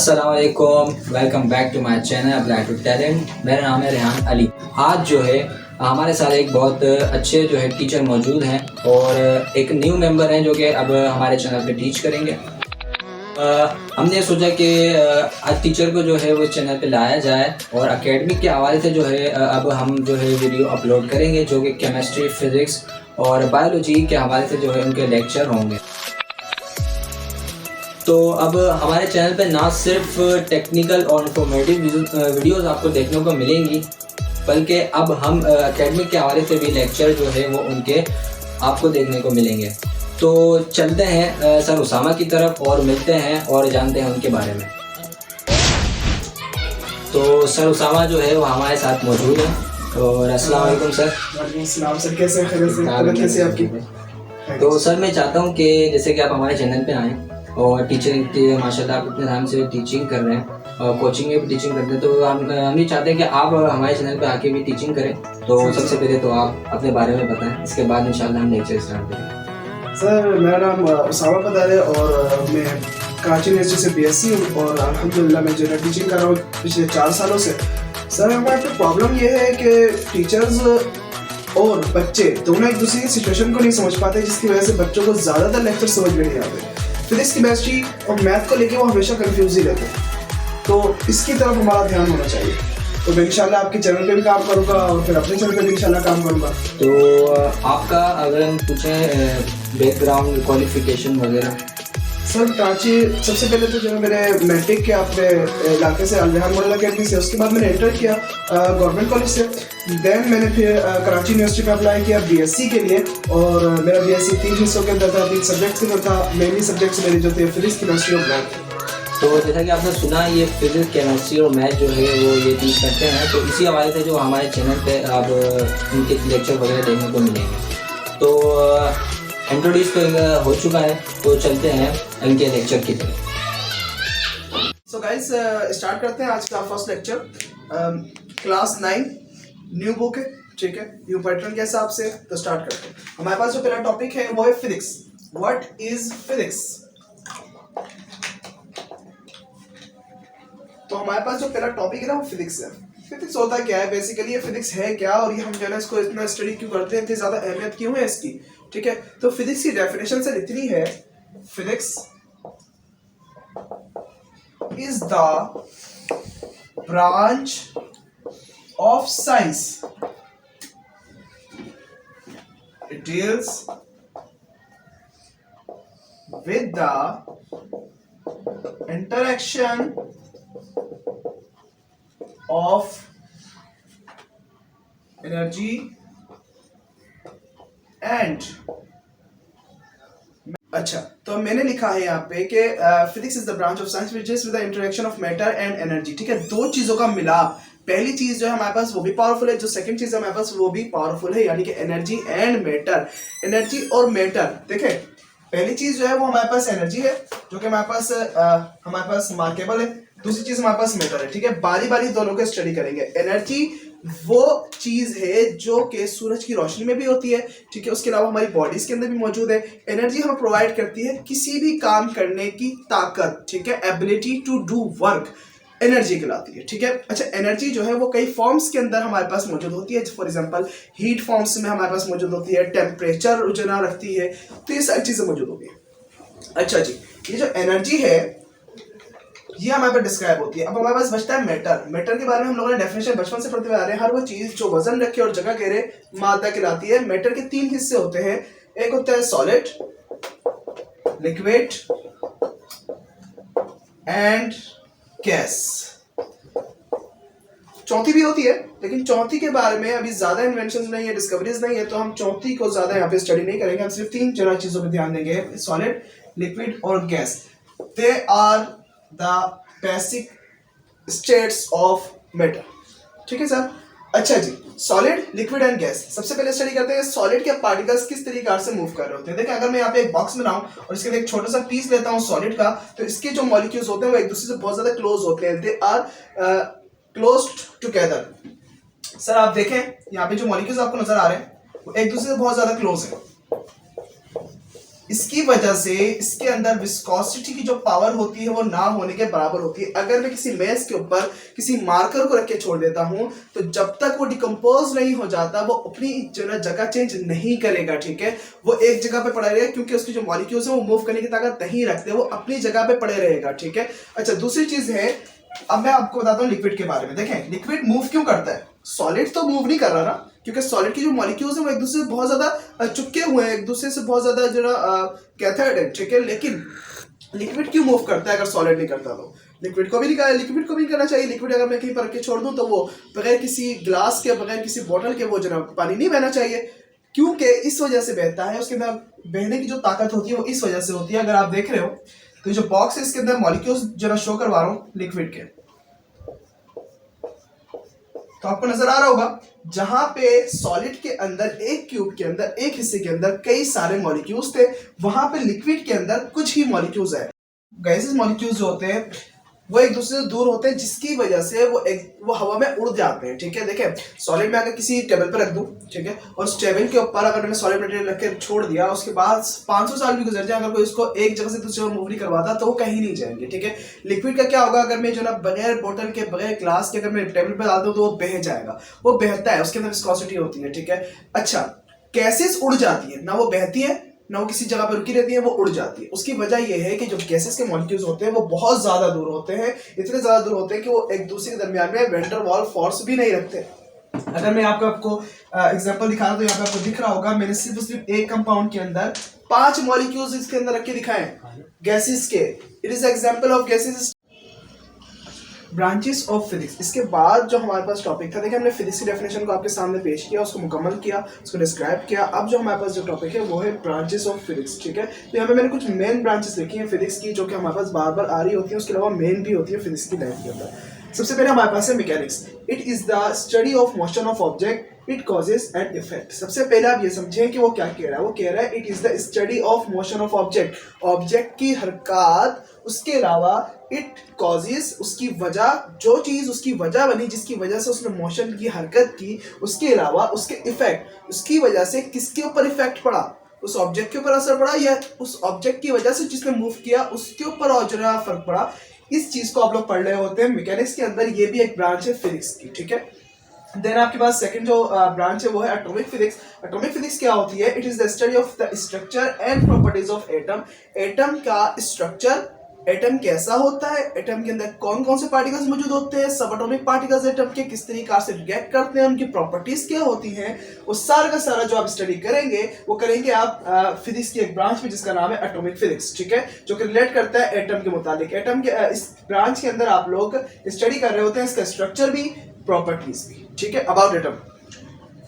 अस्सलामुअलैकुम, welcome back to my channel apply to talent. मेरा नाम है रेहान अली। आज जो है हमारे साथ एक बहुत अच्छे जो है टीचर मौजूद हैं और एक न्यू मेंबर हैं जो कि अब हमारे चैनल पे टीच करेंगे। हमने सोचा कि आज टीचर को जो है वो चैनल पे लाया जाए और एकेडमिक के हवाले से जो है अब हम जो है वीडियो अपलोड करेंगे जो कि केमिस्ट्री, फिज़िक्स और बायोलॉजी के हवाले से जो है उनके लेक्चर होंगे। तो अब हमारे चैनल पे ना सिर्फ टेक्निकल और इंफॉर्मेटिव वीडियोस आपको देखने को मिलेंगी, बल्कि अब हम एकेडमिक के हवाले से भी लेक्चर जो है वो उनके आपको देखने को मिलेंगे। तो चलते हैं सर उसामा की तरफ और मिलते हैं और जानते हैं उनके बारे में। तो सर उसामा जो है वो हमारे साथ मौजूद है। और अस्सलाम वालेकुम सर। वालेकुम सर, कैसे कैसे आपकी? तो सर मैं चाहता हूँ कि जैसे कि आप हमारे चैनल पे आएँ और टीचिंग माशाल्लाह आप इतने टाइम से टीचिंग कर रहे हैं और कोचिंग में भी टीचिंग करते हैं, तो हम भी चाहते हैं कि आप हमारे चैनल पे आके भी टीचिंग करें। तो सबसे पहले तो आप अपने बारे में बताएं, इसके बाद इंशाल्लाह हम लेक्चर स्टार्ट करेंगे। सर मेरा नाम उसामा पदार है और मैं कराची यूनिवर्सिटी से बीएससी हूँ और अल्हम्दुलिल्लाह मैं जो है टीचिंग कर रहा हूँ पिछले 4 सालों से। सर हमारे पे प्रॉब्लम ये है कि टीचर्स और बच्चे दोनों एक दूसरे की सिचुएशन को नहीं समझ पाते, जिसकी वजह से बच्चों को ज़्यादातर लेक्चर समझ में नहीं आते। फिजिक्स, केमिस्ट्री और मैथ को लेके वो हमेशा कंफ्यूज ही रहते हैं, तो इसकी तरफ हमारा ध्यान होना चाहिए। तो मैं इंशाल्लाह आपके चैनल पे भी काम करूँगा और फिर अपने चैनल पे भी इंशाल्लाह काम करूँगा। तो आपका अगर हम पूछें बैकग्राउंड, क्वालिफिकेशन वगैरह? सर कराची सबसे पहले तो जो है मेरे मैट्रिक के अपने इलाके से रेहान मॉडल अकेडमी से, उसके बाद मैंने इंटर किया गवर्नमेंट कॉलेज से। देन मैंने फिर कराची यूनिवर्सिटी में अप्लाई किया बीएससी के लिए और मेरा बीएससी 3 हिस्सों के अंदर था, 3 सब्जेक्ट्स के अंदर था। मेनली सब्जेक्ट्स मेरे जो थे फिजिक्स, केमिस्ट्री और मैथ। तो जैसा कि आपने सुना ये फिजिक्स, केमिस्ट्री और मैथ जो है वो ये टीच करते हैं, तो इसी हवाले से जो हमारे चैनल पे अब उनके लेक्चर वगैरह देखने को मिलेंगे। तो इंट्रोड्यूस हो चुका है, तो चलते हैं इनके लेक्चर की तरफ। सो गाइस स्टार्ट करते हैं आज का first lecture. Class 9 new book है, ठीक है, न्यू पैटर्न के हिसाब से। तो स्टार्ट करते हैं। हमारे पास जो पहला टॉपिक है वो है फिजिक्स। What is physics? तो हमारे पास जो पहला टॉपिक है ना वो फिजिक्स है। फिजिक्स होता क्या है बेसिकली, ये फिजिक्स है क्या और ये हम जो है इसको इतना स्टडी क्यों करते हैं, इतनी ज्यादा अहमियत क्यों है इसकी, ठीक है। तो फिजिक्स की डेफिनेशन से इतनी है, physics is the branch of science. It deals with the interaction of energy and अच्छा, तो मैंने लिखा है यहाँ पे कि physics is the branch of science which is with the interaction of matter and energy, ठीक है। दो चीजों का मिलाप, पहली चीज जो है हमारे पास वो भी पावरफुल है, जो सेकंड चीज है हमारे पास वो भी पावरफुल है, यानी कि एनर्जी एंड मैटर। एनर्जी और मैटर, देखें पहली चीज जो है वो हमारे पास एनर्जी है जो कि हमारे पास मार्केबल है। दूसरी चीज हमारे पास मैटर है, ठीक है। बारी बारी दोनों को स्टडी करेंगे। एनर्जी वो चीज है जो कि सूरज की रोशनी में भी होती है, ठीक है, उसके अलावा हमारी बॉडीज के अंदर भी मौजूद है। एनर्जी हमें प्रोवाइड करती है किसी भी काम करने की ताकत, ठीक है, ability to do work, energy कहलाती है, ठीक है। अच्छा, एनर्जी जो है वो कई फॉर्म्स के अंदर हमारे पास मौजूद होती है। फॉर एग्जांपल हीट फॉर्म्स में हमारे पास मौजूद होती है, टेम्परेचर जो ना रखती है, तो ये सारी चीजें मौजूद होती है। अच्छा जी, ये जो एनर्जी है ये हमारे पास डिस्क्राइब होती है। अब हमारे पास बचता है मैटर। मैटर के बारे में हम लोगों ने डेफिनेशन बचपन से पढ़ते हुए आ रहे हैं। हर वो चीज जो वजन रखे और जगह घेरे मादा कहलाती है। मैटर के 3 हिस्से होते हैं, एक होता है सॉलिड, लिक्विड एंड गैस। चौथी भी होती है, लेकिन चौथी के बारे में अभी ज्यादा इन्वेंशन नहीं है, डिस्कवरीज नहीं है, तो हम चौथी को ज्यादा यहाँ पे स्टडी नहीं करेंगे। हम सिर्फ 3 जरा चीजों पर ध्यान देंगे, सॉलिड, लिक्विड और gas. They are the basic states of matter, ठीक है सर। अच्छा जी, सॉलिड, लिक्विड एंड गैस। सबसे पहले स्टडी करते हैं सॉलिड के पार्टिकल्स किस तरीके से मूव कर रहे होते हैं। देखिए अगर मैं यहाँ पे एक बॉक्स बनाऊं और इसके एक छोटा सा पीस लेता हूँ सॉलिड का, तो इसके जो मॉलिक्यूल्स होते हैं वो एक दूसरे से बहुत ज्यादा क्लोज होते हैं। They are close together. Sir आप देखें यहाँ पे जो मॉलिक्यूल्स आपको नजर आ रहे हैं वो एक दूसरे से बहुत ज्यादा क्लोज है। इसकी वजह से इसके अंदर विस्कोसिटी की जो पावर होती है वो ना होने के बराबर होती है। अगर मैं किसी मेज के ऊपर किसी मार्कर को रख के छोड़ देता हूं तो जब तक वो डिकम्पोज नहीं हो जाता वो अपनी जगह चेंज नहीं करेगा, ठीक है। वो एक जगह पे पड़ा रहेगा क्योंकि उसकी जो मॉलिक्यूल्स है वो मूव करने की ताकत नहीं रखते, वो अपनी जगह पे पड़े रहेगा, ठीक है। अच्छा, दूसरी चीज है, अब मैं आपको बताता हूँ लिक्विड के बारे में। देखें लिक्विड मूव क्यों करता है, सॉलिड तो मूव नहीं कर रहा ना, क्योंकि सॉलिड की जो मॉलिक्यूल्स हैं वो एक दूसरे से बहुत ज्यादा चिपके हुए हैं, एक दूसरे से बहुत ज्यादा जो कैथोड है, ठीक है। लेकिन लिक्विड क्यों मूव करता है अगर सॉलिड नहीं करता तो? लिक्विड को भी नहीं करना चाहिए। लिक्विड अगर मैं कहीं पर रख के छोड़ दूं तो वो बगैर किसी ग्लास के, बगैर किसी बोतल के वो जो पानी नहीं बहना चाहिए, क्योंकि इस वजह से बहता है। उसके अंदर बहने की जो ताकत होती है वो इस वजह से होती है। अगर आप देख रहे हो तो जो बॉक्स है इसके अंदर मॉलिक्यूल्स जरा शो करवा रहा हूं लिक्विड के, तो आपको नजर आ रहा होगा जहां पे सॉलिड के अंदर एक क्यूब के अंदर एक हिस्से के अंदर कई सारे मॉलिक्यूल्स थे, वहां पे लिक्विड के अंदर कुछ ही मॉलिक्यूल्स है। गैसेस मॉलिक्यूल्स जो होते हैं वो एक दूसरे से दूर होते हैं, जिसकी वजह से वो हवा में उड़ जाते हैं, ठीक है। देखिए सॉलिड में अगर किसी टेबल पर रख दूं, ठीक है, और उस टेबल के ऊपर अगर मैंने सॉलिड मटेरियल रख के छोड़ दिया, उसके बाद 500 साल भी गुजर जाए, अगर कोई इसको एक जगह से दूसरी जगह मूव नहीं करवाता तो वो कहीं नहीं जाएंगे, ठीक है। लिक्विड का क्या होगा, अगर मैं जो ना बगैर बोतल के, बगैर ग्लास के अगर मैं टेबल पर डाल दूं तो वो बह जाएगा, वो बहता है, उसके अंदर विस्कोसिटी होती है, ठीक है। अच्छा, गैसेस उड़ जाती है ना, वो बहती है ना वो किसी जगह पर रुकी रहती है, वो उड़ जाती है। उसकी वजह यह है कि जो गैसेस के मॉलिक्यूल्स होते हैं वो बहुत ज्यादा दूर होते हैं, इतने ज्यादा दूर होते हैं कि वो एक दूसरे के दरमियान में वेन डर वाल फोर्स भी नहीं रखते। अगर मैं आपको एग्जांपल दिखा रहा हूं तो यहाँ पे आपको दिख रहा होगा, मैंने सिर्फ एक कंपाउंड के अंदर 5 मॉलिक्यूल्स इसके अंदर रख के दिखाए गैसेस के। It is example of gases. Branches of physics, इसके बाद जो हमारे पास टॉपिक था, देखिए हमने फिजिक्स की डेफिनेशन को आपके सामने पेश किया, उसको मुकम्मल किया, उसको डिस्क्राइब किया। अब जो हमारे पास जो टॉपिक है वो है ब्रांचेस ऑफ फिजिक्स, ठीक है। तो यहाँ पे मैंने कुछ मेन ब्रांचेस लिखी हैं फिजिक्स की, जो कि हमारे पास बार बार आ रही होती है, उसके अलावा मेन भी होती है फिजिक्स की लाइफ के अंदर। सबसे पहले हमारे पास है mechanics. It is the study of motion of object, it causes and effect. सबसे पहले आप ये समझें कि वो क्या कह रहा है। वो कह रहा है it is the study of motion of object, object की हरकत, उसके अलावा इट कॉजेज, उसकी वजह, जो चीज उसकी वजह बनी, जिसकी वजह से उसने मोशन की हरकत की, उसके अलावा उसके इफेक्ट, उसकी वजह से किसके ऊपर इफेक्ट पड़ा, उस ऑब्जेक्ट के ऊपर असर पड़ा या उस ऑब्जेक्ट की वजह से जिसने मूव किया उसके ऊपर और जो है फर्क पड़ा। इस चीज को आप लोग पढ़ रहे होते हैं मैकेनिक्स के अंदर। ये भी एक ब्रांच है फिजिक्स की, ठीक है। देन आपके पास सेकंड जो ब्रांच है वो है एटॉमिक फिजिक्स। एटॉमिक फिजिक्स क्या होती है? It is the study of the structure and properties of atom. Atom का स्ट्रक्चर, एटम कैसा होता है, एटम के अंदर कौन कौन से पार्टिकल्स मौजूद होते हैं, सब एटॉमिक पार्टिकल्स एटम के किस तरीके से रिएक्ट करते हैं, उनकी प्रॉपर्टीज क्या होती हैं, वो सारा का सारा जो आप स्टडी करेंगे वो करेंगे आप फिजिक्स की एक ब्रांच में जिसका नाम है एटॉमिक फिजिक्स, ठीक है, जो कि रिलेट करता है एटम के मुताबिक। एटम के इस ब्रांच के अंदर आप लोग स्टडी कर रहे होते हैं इसका स्ट्रक्चर भी, प्रॉपर्टीज भी, ठीक है, अबाउट एटम।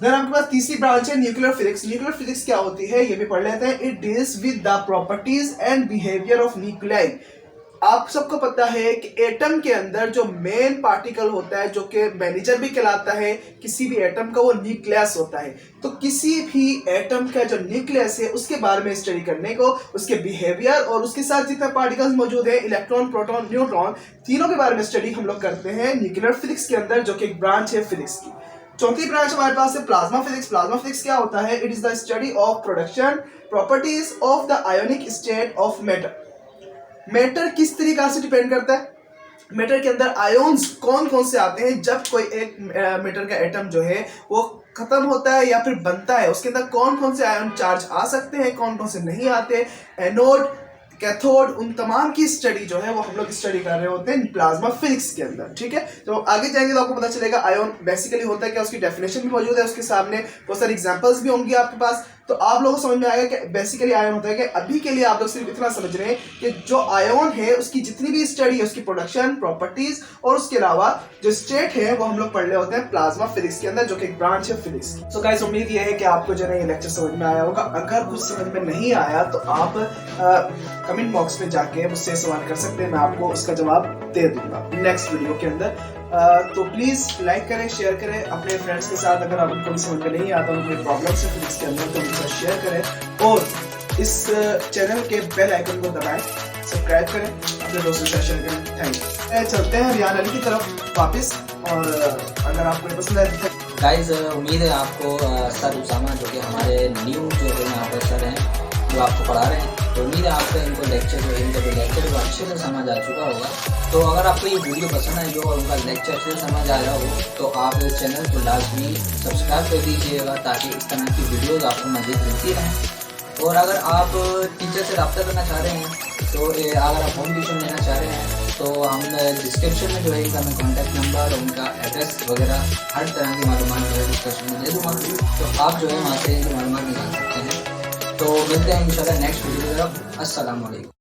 देन आपके पास तीसरी ब्रांच है न्यूक्लियर फिजिक्स। न्यूक्लियर फिजिक्स क्या होती है ये भी पढ़ लेते हैं। It deals with the properties and behaviour of nuclei. आप सबको पता है कि एटम के अंदर जो मेन पार्टिकल होता है, जो कि मैनेजर भी कहलाता है किसी भी एटम का, वो न्यूक्लियस होता है। तो किसी भी एटम का जो न्यूक्लियस है उसके बारे में स्टडी करने को, उसके बिहेवियर और उसके साथ जितने पार्टिकल्स मौजूद हैं, इलेक्ट्रॉन, प्रोटॉन, न्यूट्रॉन, तीनों के बारे में स्टडी हम लोग करते हैं न्यूक्लियर फिजिक्स के अंदर, जो कि एक ब्रांच है फिजिक्स की। चौथी ब्रांच हमारे पास है प्लाज्मा फिजिक्स। प्लाज्मा फिजिक्स क्या होता है? It is the study of production properties of the ionic state of matter. Matter किस तरीका से डिपेंड करता है, मैटर के अंदर आयोन्स कौन कौन से आते हैं, जब कोई एक मैटर का एटम जो है वो खत्म होता है या फिर बनता है, उसके अंदर कौन कौन से आयन चार्ज आ सकते हैं, कौन कौन से नहीं आते, एनोड, कैथोड, उन तमाम की स्टडी जो है वो हम लोग स्टडी कर रहे होते हैं प्लाज्मा फिजिक्स के अंदर, ठीक है। तो आगे जाएंगे तो आपको पता चलेगा आयन बेसिकली होता है क्या, उसकी डेफिनेशन भी मौजूद है, उसके सामने बहुत सारी एग्जांपल्स भी होंगी आपके पास, तो आप लोगों को समझ में आएगा कि बेसिकली आयन होता है कि अभी के लिए आप लोग सिर्फ इतना समझ रहे हैं कि जो आयन है उसकी जितनी भी स्टडी है, उसकी प्रोडक्शन, प्रॉपर्टीज और उसके अलावा जो स्टेट है वो हम लोग पढ़ रहे होते हैं प्लाज्मा फिजिक्स के अंदर, जो कि एक ब्रांच है फिजिक्स की। सो गाइस, उम्मीद ये है कि आपको जो है ये लेक्चर समझ में आया होगा। अगर कुछ समझ में नहीं आया तो आप कमेंट बॉक्स में जाके मुझसे सवाल कर सकते हैं, मैं आपको उसका जवाब दे दूंगा नेक्स्ट वीडियो के अंदर। तो प्लीज लाइक करें, शेयर करें अपने फ्रेंड्स के साथ। अगर आपको कोई समझ में नहीं आता, उनके प्रॉब्लम्स है फिजिक्स के अंदर, तो उनके साथ शेयर करें और इस चैनल के बेल आइकन को दबाएं, सब्सक्राइब करें, अपने दोस्तों से शेयर करें। Thank you. चलते हैं रियान अली की तरफ वापस, और अगर आपको ये पसंद है गाइस, उम्मीद है आपको सर उसामा जो कि हमारे न्यू जो है यहाँ पर सर हैं, जो आपको पढ़ा रहे हैं। तो उम्मीद है आपको इनको लेक्चर जो है इनका जो लेक्चर वो अच्छे से समझ आ चुका होगा। तो अगर आपको ये वीडियो पसंद आई हो और उनका लेक्चर अच्छे से समझ आया हो तो आप इस चैनल को लाजमी सब्सक्राइब कर दीजिएगा ताकि इस तरह की वीडियोज़ आपको मज़ीद मिलती रहें। और अगर आप टीचर से रब्ता करना चाह रहे हैं तो अगर आप होम ट्यूशन लेना चाह रहे हैं तो हम डिस्क्रिप्शन में जो है इनका मैं कॉन्टैक्ट नंबर, उनका एड्रेस वगैरह हर तरह की मालूमात जो है डिस्क्रिप्शन में दे दूँगा। तो आप जो है वहाँ से इनकी मालूमात निकाल सकते हैं। तो मिलते हैं इंशाल्लाह नेक्स्ट वीडियो की तरफ। अस्सलाम वालेकुम।